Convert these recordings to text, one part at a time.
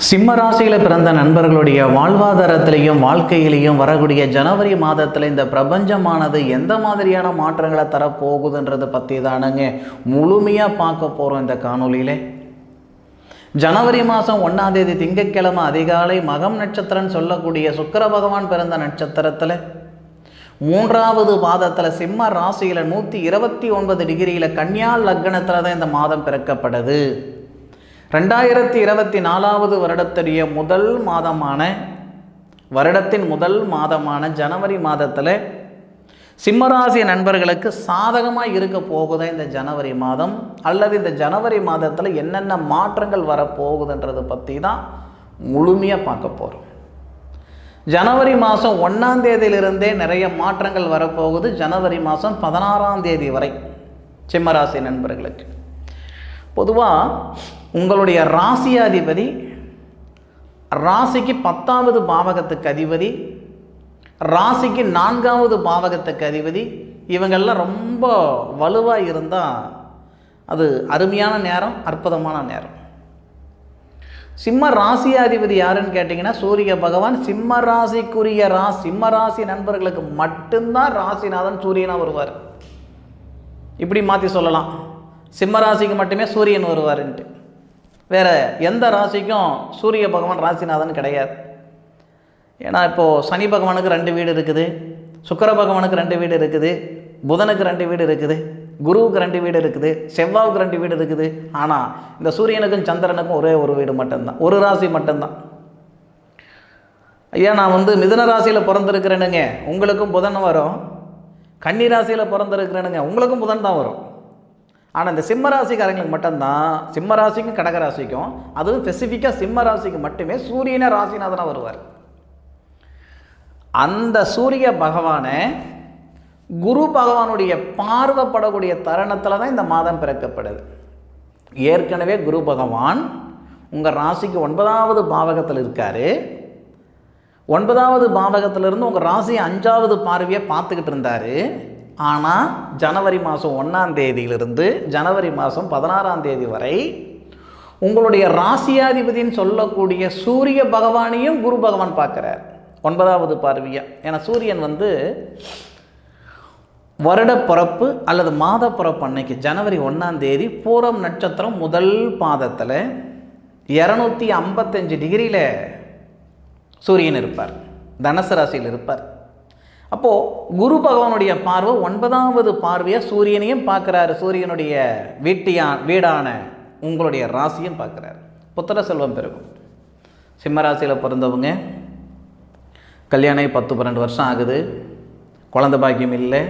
சிம்ம ராசியில் பிறந்த நண்பர்களுடைய வாழ்வாதாரத்திலையும் வாழ்க்கையிலையும் வரக்கூடிய ஜனவரி மாதத்தில் இந்த பிரபஞ்சமானது எந்த மாதிரியான மாற்றங்களை தரப்போகுதுன்றதை பற்றி தானுங்க முழுமையாக பார்க்க போகிறோம் இந்த காணொலியில். ஜனவரி மாதம் 1ஆம் தேதி திங்கட்கிழமை அதிகாலை மகம் நட்சத்திரம்னு சொல்லக்கூடிய சுக்கிர பகவான் பிறந்த நட்சத்திரத்தில் 3வது பாதத்தில் சிம்ம ராசியில் 129 டிகிரியில் கன்னியா லக்னத்தில் தான் இந்த மாதம் பிறக்கப்படுது. 2024வது வருடத்துடைய வருடத்தின் முதல் மாதமான ஜனவரி மாதத்தில் சிம்மராசி நண்பர்களுக்கு சாதகமாக இருக்க போகுதா இந்த ஜனவரி மாதம், அல்லது இந்த ஜனவரி மாதத்தில் என்னென்ன மாற்றங்கள் வரப்போகுதுன்றதை பற்றி தான் முழுமையாக பார்க்க போகிறோம். ஜனவரி மாதம் 1ஆம் தேதியிலிருந்தே நிறைய மாற்றங்கள் வரப்போகுது. ஜனவரி மாதம் 16ஆம் தேதி வரை சிம்மராசி நண்பர்களுக்கு பொதுவாக உங்களுடைய ராசியாதிபதி ராசிக்கு 10வது பாவகத்துக்கு அதிபதி, ராசிக்கு 4வது பாவகத்துக்கு அதிபதி, இவங்கெல்லாம் ரொம்ப வலுவாக இருந்தால் அது அருமையான நேரம், அற்புதமான நேரம். சிம்ம ராசியாதிபதி யாருன்னு கேட்டிங்கன்னா சூரிய பகவான். சிம்ம ராசிக்குரிய சிம்ம ராசி நண்பர்களுக்கு மட்டும்தான் ராசிநாதன் சூரியனாக வருவார். இப்படி மாற்றி சொல்லலாம், சிம்ம ராசிக்கு மட்டுமே சூரியன் வருவாருன்ட்டு. வேறு எந்த ராசிக்கும் சூரிய பகவான் ராசிநாதன் கிடையாது. ஏன்னா இப்போது சனி பகவானுக்கு 2 வீடு இருக்குது, சுக்கிர பகவானுக்கு 2 வீடு இருக்குது, புதனுக்கு 2 வீடு இருக்குது, குருவுக்கு 2 வீடு இருக்குது, செவ்வாவுக்கு 2 வீடு இருக்குது. ஆனால் இந்த சூரியனுக்கும் சந்திரனுக்கும் ஒரே ஒரு வீடு மட்டும்தான், ஒரு ராசி மட்டும்தான். ஐயா நான் மிதுன ராசியில் பிறந்திருக்கிறேனுங்க, உங்களுக்கும் புதன் வரும். கன்னி ராசியில் பிறந்திருக்கிறேனுங்க, உங்களுக்கும் புதன் தான் வரும். ஆனால் இந்த சிம்ம ராசிக்காரங்களுக்கு மட்டும்தான், சிம்ம ராசிக்கும் கடகராசிக்கும், அதுவும் ஸ்பெசிஃபிக்காக சிம்ம ராசிக்கு மட்டுமே சூரியனை ராசிநாதனாக வருவார். அந்த சூரிய பகவானை குரு பகவானுடைய பார்வைப்படக்கூடிய தருணத்தில் தான் இந்த மாதம் பிறக்கப்படுது. ஏற்கனவே குரு பகவான் உங்கள் ராசிக்கு 9வது பாவகத்தில் இருக்கார். 9வது பாவகத்திலிருந்து உங்கள் ராசி 5வது பார்வையை பார்த்துக்கிட்டு இருந்தார். ஆனால் ஜனவரி மாதம் 1ஆம் தேதியிலிருந்து ஜனவரி மாதம் 16ஆம் தேதி வரை உங்களுடைய ராசியாதிபதினு சொல்லக்கூடிய சூரிய பகவானையும் குரு பகவான் பார்க்குறார் 9வது பார்வையாக. ஏன்னா சூரியன் வருட பிறப்பு அல்லது மாத பிறப்பு அன்னைக்கு ஜனவரி 1ஆம் தேதி பூரம் நட்சத்திரம் முதல் பாதத்தில் 255 டிகிரியில் சூரியன் இருப்பார், தனுசு ராசியில் இருப்பார். அப்போது குரு பகவானுடைய பார்வை 9வது பார்வையாக சூரியனையும் பார்க்குறாரு, சூரியனுடைய வீடான உங்களுடைய ராசியும் பார்க்குறாரு. புத்திர செல்வம் பெருகும். சிம்மராசியில் பிறந்தவங்க கல்யாணம் 10-12 வருஷம் ஆகுது, குழந்தை பாக்கியம் இல்லை,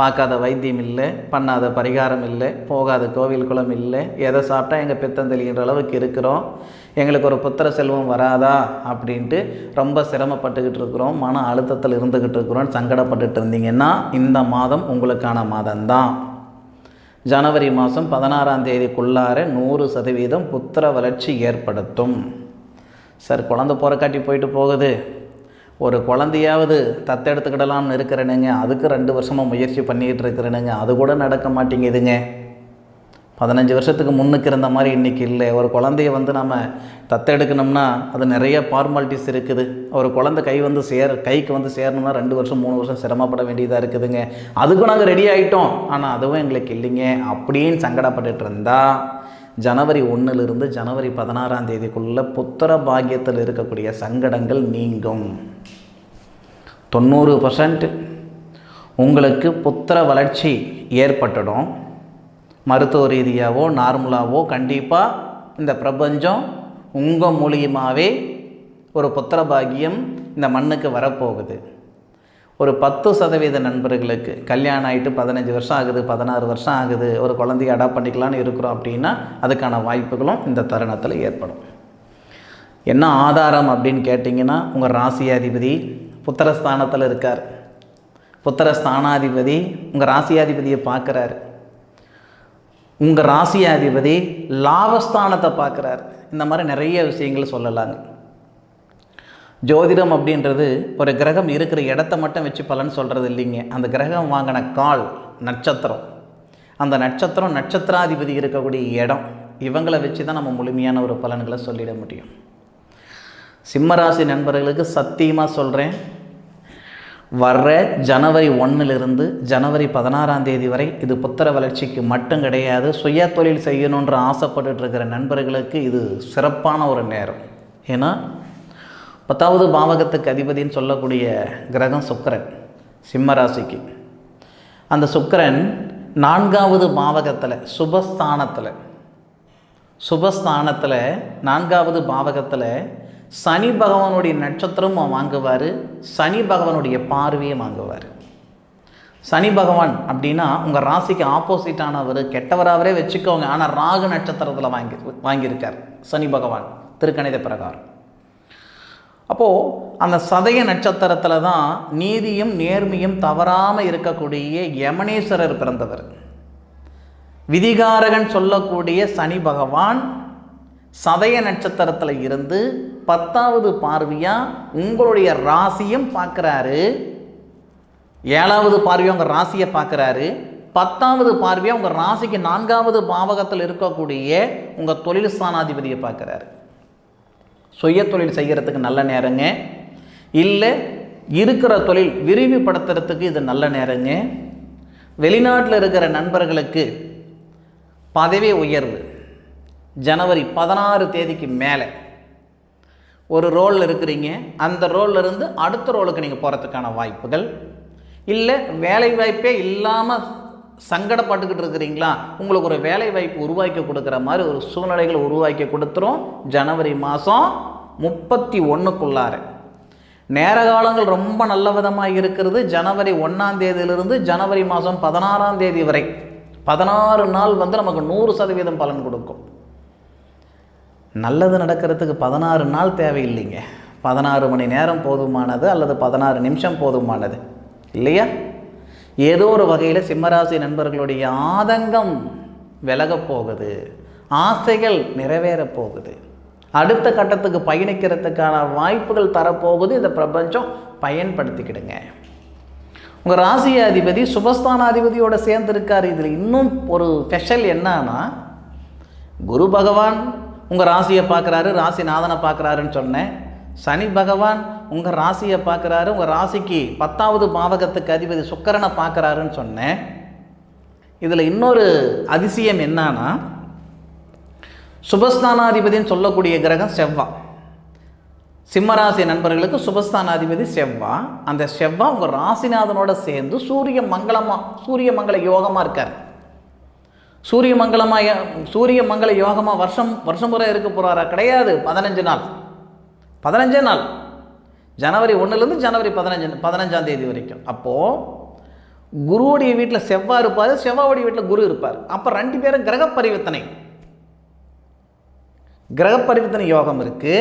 பார்க்காத வைத்தியம் இல்லை, பண்ணாத பரிகாரம் இல்லை, போகாத கோவில் குளம் இல்லை, எதை சாப்பிட்டா எங்கள் பித்தம் தெளிகின்ற அளவுக்கு இருக்கிறோம், எங்களுக்கு ஒரு புத்திர செல்வம் வராதா அப்படின்ட்டு ரொம்ப சிரமப்பட்டுக்கிட்டு இருக்கிறோம், மன அழுத்தத்தில் இருந்துக்கிட்டு இருக்கிறோம், சங்கடப்பட்டுட்டு இருந்தீங்கன்னா இந்த மாதம் உங்களுக்கான மாதம்தான். ஜனவரி மாதம் 16ஆம் தேதிக்குள்ளார 100% புத்திர வளர்ச்சி ஏற்படுத்தும். சார் குழந்தை போறக்காட்டி போயிட்டு போகுது, ஒரு குழந்தையாவது தத்தெடுத்துக்கிடலாம்னு இருக்கிறேனுங்க, அதுக்கு 2 வருஷமாக முயற்சி பண்ணிக்கிட்டு இருக்கிறேனுங்க, அது கூட நடக்க மாட்டேங்குதுங்க. 15 வருஷத்துக்கு முன்னுக்கு இருந்த மாதிரி இன்றைக்கி இல்லை. ஒரு குழந்தைய நம்ம தத்தெடுக்கணும்னா அது நிறைய ஃபார்மாலிட்டிஸ் இருக்குது. ஒரு குழந்தை கைக்கு சேரணும்னா 2 வருஷம் 3 வருஷம் சிரமப்பட வேண்டியதாக இருக்குதுங்க. அதுக்கும் நாங்கள் ரெடி ஆகிட்டோம், ஆனால் அதுவும் எங்களுக்கு இல்லைங்க அப்படின்னு சங்கடப்பட்டுட்டு இருந்தால் ஜனவரி 1லிருந்து ஜனவரி 16ஆம் தேதிக்குள்ளே புத்திர பாக்கியத்தில் இருக்கக்கூடிய சங்கடங்கள் நீங்கும். 90% உங்களுக்கு புத்திர வளர்ச்சி ஏற்பட்டுடும். மருத்துவ ரீதியாகவோ நார்மலாகவோ கண்டிப்பாக இந்த பிரபஞ்சம் உங்கள் மூலியமாகவே ஒரு புத்திர பாக்கியம் இந்த மண்ணுக்கு வரப்போகுது. ஒரு 10% நண்பர்களுக்கு கல்யாணம் ஆகிட்டு 15 வருஷம் ஆகுது, 16 வருஷம் ஆகுது, ஒரு குழந்தைய அடாப்ட் பண்ணிக்கலான்னு இருக்கிறோம் அப்படின்னா அதுக்கான வாய்ப்புகளும் இந்த தருணத்தில் ஏற்படும். என்ன ஆதாரம் அப்படின்னு கேட்டிங்கன்னா உங்கள் ராசியாதிபதி புத்திரஸ்தானத்தில் இருக்கார். புத்திரஸ்தானாதிபதி உங்கள் ராசியாதிபதியை பார்க்குறாரு. உங்கள் ராசியாதிபதி லாபஸ்தானத்தை பார்க்குறாரு. இந்த மாதிரி நிறைய விஷயங்கள் சொல்லலாங்க. ஜோதிடம் அப்படின்றது ஒரு கிரகம் இருக்கிற இடத்த மட்டும் வச்சு பலன் சொல்கிறது இல்லைங்க. அந்த கிரகம் வாங்கின நட்சத்திரம், அந்த நட்சத்திராதிபதி இருக்கக்கூடிய இடம், இவங்களை வச்சு தான் நம்ம முழுமையான ஒரு பலன்களை சொல்லிட முடியும். சிம்மராசி நண்பர்களுக்கு சத்தியமாக சொல்கிறேன், வர்ற ஜனவரி 1 ஜனவரி 16 வரை இது புத்திர வளர்ச்சிக்கு மட்டும் கிடையாது, சுய தொழில் செய்யணுன்ற ஆசைப்பட்டு இருக்கிற நண்பர்களுக்கு இது சிறப்பான ஒரு நேரம். ஏன்னா 10வது பாவகத்துக்கு அதிபதின்னு சொல்லக்கூடிய கிரகம் சுக்கிரன் சிம்மராசிக்கு. அந்த சுக்கிரன் 4வது பாவகத்தில் சுபஸ்தானத்தில் 4வது பாவகத்தில் சனி பகவானுடைய நட்சத்திரமும் வாங்குவார், சனி பகவானுடைய பார்வையும் வாங்குவார். சனி பகவான் அப்படின்னா உங்கள் ராசிக்கு ஆப்போசிட்டானவர், கெட்டவராகவே வச்சுக்கோங்க. ஆனால் ராகு நட்சத்திரத்தில் வாங்கியிருக்கார் சனி பகவான் திருக்கணித பிரகாரம். அப்போது அந்த சதய நட்சத்திரத்தில் தான் நீதியும் நேர்மையும் தவறாமல் இருக்கக்கூடிய யமனேஸ்வரர் பிறந்தவர். விதிகாரகன் சொல்லக்கூடிய சனி பகவான் சதய நட்சத்திரத்தில் இருந்து 10வது பார்வையாக உங்களுடைய ராசியும் பார்க்குறாரு, 7வது பார்வையாக உங்கள் ராசியை பார்க்குறாரு, 10வது பார்வையாக உங்கள் ராசிக்கு 4வது பாவகத்தில் இருக்கக்கூடிய உங்கள் தொழில் ஸ்தானாதிபதியை பார்க்குறாரு. சுய தொழில் செய்கிறதுக்கு நல்ல நேரங்க, இல்லை இருக்கிற தொழில் விரிவுபடுத்துறதுக்கு இது நல்ல நேரங்க. வெளிநாட்டில் இருக்கிற நண்பர்களுக்கு பதவி உயர்வு ஜனவரி 16 மேலே ஒரு ரோலில் இருக்கிறீங்க, அந்த ரோலில் இருந்து அடுத்த ரோலுக்கு நீங்கள் போகிறதுக்கான வாய்ப்புகள், இல்லை வேலை வாய்ப்பே இல்லாமல் சங்கடப்பட்டுக்கிட்டு இருக்கிறீங்களா, உங்களுக்கு ஒரு வேலை வாய்ப்பு உருவாக்கி கொடுக்குற மாதிரி ஒரு சூழ்நிலைகளை உருவாக்கி கொடுத்துரும். ஜனவரி மாதம் 31க்குள்ளார நேர காலங்கள் ரொம்ப நல்ல விதமாக இருக்கிறது. ஜனவரி 1 ஜனவரி மாதம் 16 வரை 16 நாள் நமக்கு 100% பலன் கொடுக்கும். நல்லது நடக்கிறதுக்கு 16 நாள் தேவையில்லைங்க, 16 மணி நேரம் போதுமானது, அல்லது 16 நிமிஷம் போதுமானது இல்லையா? ஏதோ ஒரு வகையில் சிம்மராசி நண்பர்களுடைய ஆதங்கம் விலகப் போகுது, ஆசைகள் நிறைவேறப் போகுது, அடுத்த கட்டத்துக்கு பயணிக்கிறதுக்கான வாய்ப்புகள் தரப்போகுது. இந்த பிரபஞ்சம் பயன்படுத்திக்கிடுங்க. உங்கள் ராசியாதிபதி சுபஸ்தானாதிபதியோடு சேர்ந்துருக்கார். இதில் இன்னும் ஒரு ஸ்பெஷல் என்னன்னா, குரு பகவான் உங்கள் ராசியை பார்க்குறாரு, ராசிநாதனை பார்க்குறாருன்னு சொன்னேன். சனி பகவான் உங்கள் ராசியை பார்க்குறாரு, உங்கள் ராசிக்கு 10வது பாவகத்துக்கு அதிபதி சுக்கிரனை பார்க்குறாருன்னு சொன்னேன். இதில் இன்னொரு அதிசயம் என்னன்னா, சுபஸ்தானாதிபதின்னு சொல்லக்கூடிய கிரகம் செவ்வாய். சிம்மராசி நண்பர்களுக்கு சுபஸ்தானாதிபதி செவ்வாய். அந்த செவ்வாய் உங்கள் ராசிநாதனோட சேர்ந்து சூரிய மங்கள யோகமாக இருக்கார். சூரிய மங்கள யோகமாக வருஷம் முறை இருக்க போகிறாரா? கிடையாது. 15 நாள் ஜனவரி 1 ஜனவரி 15 வரைக்கும். அப்போது குருவுடைய வீட்டில் செவ்வாய் இருப்பார், செவ்வாயுடைய வீட்டில் குரு இருப்பார். அப்போ 2 பேரும் கிரக பரிவர்த்தனை யோகம் இருக்குது.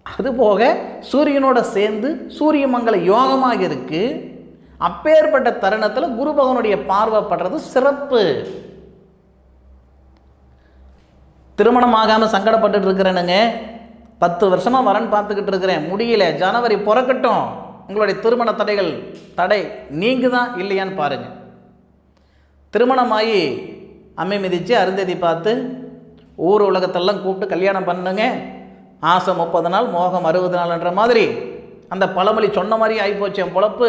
அதுபோக சூரியனோட சேர்ந்து சூரிய மங்கள யோகமாக இருக்குது. அப்பேற்பட்ட தருணத்தில் குரு பகவானுடைய பார்வைப்படுறது சிறப்பு. திருமணம் ஆகாமல் சங்கடப்பட்டு இருக்கிறேனுங்க, 10 வருஷமாக வரன் பார்த்துக்கிட்டு இருக்கிறேன், முடியல, ஜனவரி பிறக்கட்டும், உங்களுடைய திருமண தடை நீங்குதான் இல்லையான்னு பாருங்கள். திருமணமாகி அம்மை மிதித்து அருந்ததி பார்த்து ஊர் உலகத்தெல்லாம் கூப்பிட்டு கல்யாணம் பண்ணுங்க, ஆசை 30 நாள் மோகம் 60 நாள்ன்ற மாதிரி அந்த பழமொழி சொன்ன மாதிரி ஆகிப்போச்சு. என் பொழப்பு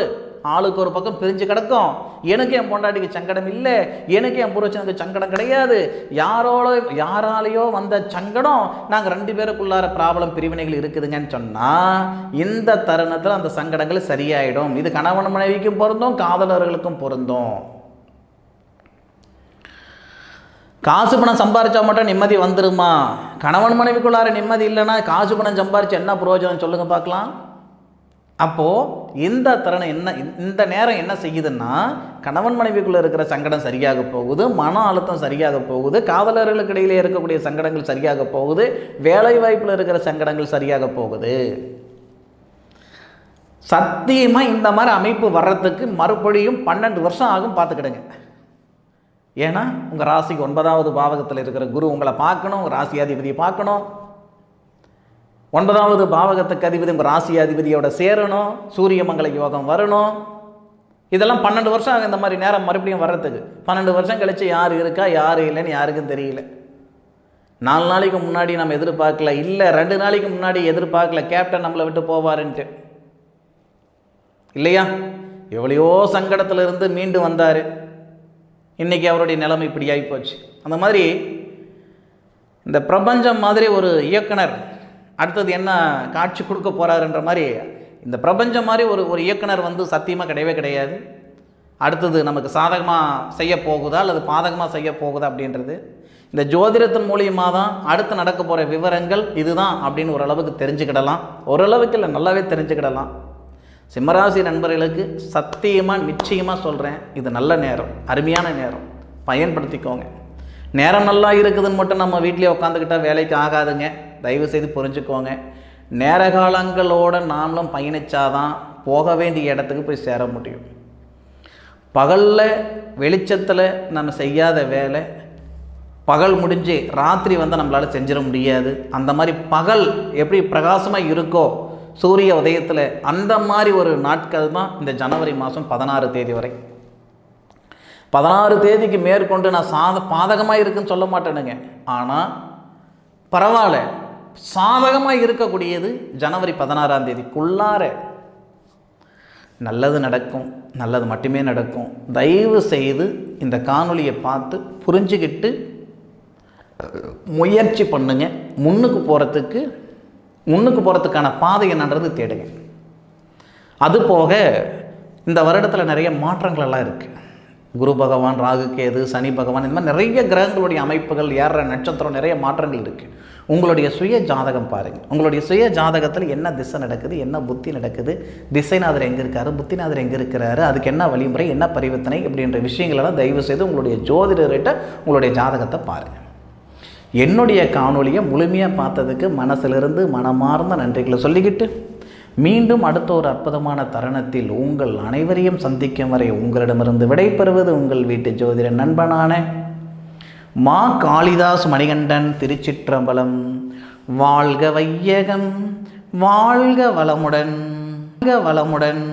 ஆளுக்கு ஒரு பக்கம் பிரிஞ்சு கிடக்கும். எனக்கு என் பொண்டாட்டிக்கு சங்கடம் இல்லை, எனக்கு என் புருஷனுக்கு சங்கடம் கிடையாது, யாராலேயோ வந்த சங்கடம், நாங்கள் 2 பேருக்குள்ளார ப்ராப்ளம் பிரிவினைகள் இருக்குதுங்கன்னு சொன்னால் இந்த தருணத்தில் அந்த சங்கடங்கள் சரியாயிடும். இது கணவன் மனைவிக்கும் பொருந்தும், காதலர்களுக்கும் பொருந்தும். காசு பணம் சம்பாரிச்சா மட்டும் நிம்மதி வந்துருமா? கணவன் மனைவிக்குள்ளார நிம்மதி இல்லைன்னா காசு பணம் சம்பாரிச்சு என்ன பிரயோஜனம் சொல்லுங்கள் பார்க்கலாம். அப்போது இந்த தருணம் இந்த நேரம் என்ன செய்யுதுன்னா, கணவன் மனைவிக்குள்ளே இருக்கிற சங்கடம் சரியாக போகுது, மன அழுத்தம் சரியாக போகுது, காதலர்களுக்கு இடையிலே இருக்கக்கூடிய சங்கடங்கள் சரியாக போகுது, வேலை வாய்ப்பில் இருக்கிற சங்கடங்கள் சரியாக போகுது. சத்தியமாக இந்த மாதிரி அமைப்பு வர்றதுக்கு மறுபடியும் 12 வருஷம் ஆகும், பார்த்துக்கிடுங்க. ஏன்னா உங்கள் ராசிக்கு 9வது பாவகத்தில் இருக்கிற குரு உங்களை பார்க்கணும், உங்கள் ராசியாதிபதியை பார்க்கணும். 9வது பாவகத்துக்கு அதிபதி உங்கள் ராசியாதிபதியோட சேரணும், சூரிய மங்கள யோகம் வரணும். இதெல்லாம் 12 வருஷம் ஆகும் இந்த மாதிரி நேரம் மறுபடியும் வர்றதுக்கு. 12 வருஷம் கழிச்சு யார் இருக்கா யார் இல்லைன்னு யாருக்கும் தெரியல. 4 நாளைக்கு முன்னாடி நம்ம எதிர்பார்க்கல, இல்லை 2 நாளைக்கு முன்னாடி எதிர்பார்க்கல கேப்டன் நம்மளை விட்டு போவாருன்ட்டு, இல்லையா? எவ்வளையோ சங்கடத்தில் இருந்து மீண்டு வந்தார். இன்றைக்கி அவருடைய நிலைமை இப்படி ஆகிப்போச்சு. அந்த மாதிரி இந்த பிரபஞ்சம் மாதிரி ஒரு இயக்குனர் அடுத்தது என்ன காட்சி கொடுக்க போகிறாருன்ற மாதிரி, இந்த பிரபஞ்சம் மாதிரி ஒரு இயக்குனர் வந்து சத்தியமாக கிடையவே கிடையாது. அடுத்தது நமக்கு சாதகமாக செய்ய போகுதா அல்லது பாதகமாக செய்ய போகுதா அப்படின்றது இந்த ஜோதிடத்தின் மூலியமாக தான் அடுத்து நடக்க போகிற விவரங்கள் இதுதான் அப்படின்னு ஓரளவுக்கு தெரிஞ்சுக்கிடலாம். ஓரளவுக்கு இல்லை, நல்லாவே தெரிஞ்சுக்கிடலாம். சிம்மராசி நண்பர்களுக்கு சத்தியமாக நிச்சயமாக சொல்கிறேன், இது நல்ல நேரம், அருமையான நேரம், பயன்படுத்திக்கோங்க. நேரம் நல்லா இருக்குதுன்னு மட்டும் நம்ம வீட்டிலே உட்காந்துக்கிட்டால் வேலைக்கு ஆகாதுங்க. தயவு செய்து புரிஞ்சுக்கோங்க. நேர காலங்களோடு நாமளும் பயணித்தாதான் போக வேண்டிய இடத்துக்கு போய் சேர முடியும். பகலில் வெளிச்சத்தில் நம்ம செய்யாத வேலை பகல் முடிஞ்சு ராத்திரி வந்து நம்மளால் செஞ்சிட முடியாது. அந்த மாதிரி பகல் எப்படி பிரகாசமாக இருக்கோ சூரிய உதயத்தில், அந்த மாதிரி ஒரு நாட்கள் தான் இந்த ஜனவரி மாதம் 16 தேதி வரை. 16 தேதிக்கு மேற்கொண்டு நான் பாதகமாக இருக்குன்னு சொல்ல மாட்டேனுங்க. ஆனால் பரவாயில்ல, சாதகமாக இருக்கக்கூடியது ஜனவரி 16ஆம் தேதிக்குள்ளார நல்லது நடக்கும், நல்லது மட்டுமே நடக்கும். தயவு செய்து இந்த காணொலியை பார்த்து புரிஞ்சுக்கிட்டு முயற்சி பண்ணுங்க. முன்னுக்கு போகிறதுக்கான பாதை என்னன்றது தேடுங்க. அதுபோக இந்த வருடத்தில் நிறைய மாற்றங்கள் எல்லாம் இருக்குது. குரு பகவான், ராகு கேது, சனி பகவான், இந்த மாதிரி நிறைய கிரகங்களுடைய அமைப்புகள், ஏற நட்சத்திரம், நிறைய மாற்றங்கள் இருக்குது. உங்களுடைய சுய ஜாதகம் பாருங்கள். உங்களுடைய சுய ஜாதகத்தில் என்ன திசை நடக்குது, என்ன புத்தி நடக்குது, திசைநாதர் எங்கே இருக்காரு, புத்திநாதர் எங்கே இருக்கிறாரு, அதுக்கு என்ன வழிமுறை, என்ன பரிவர்த்தனை இப்படின்ற விஷயங்களெல்லாம் தயவு செய்து உங்களுடைய ஜோதிடர்கிட்ட உங்களுடைய ஜாதகத்தை பாருங்கள். என்னுடைய காணொலியை முழுமையாக பார்த்ததுக்கு மனசிலிருந்து மனமார்ந்த நன்றிகளை சொல்லிக்கிட்டு மீண்டும் அடுத்த ஒரு அற்புதமான தருணத்தில் உங்கள் அனைவரையும் சந்திக்கும் வரை உங்களிடமிருந்து விடைபெறுவது உங்கள் வீட்டு ஜோதிட நண்பனான மா காளிதாஸ் மணிகண்டன். திருச்சிற்றம்பலம். வாழ்க வையகம், வாழ்க வளமுடன், வாழ்க வளமுடன்.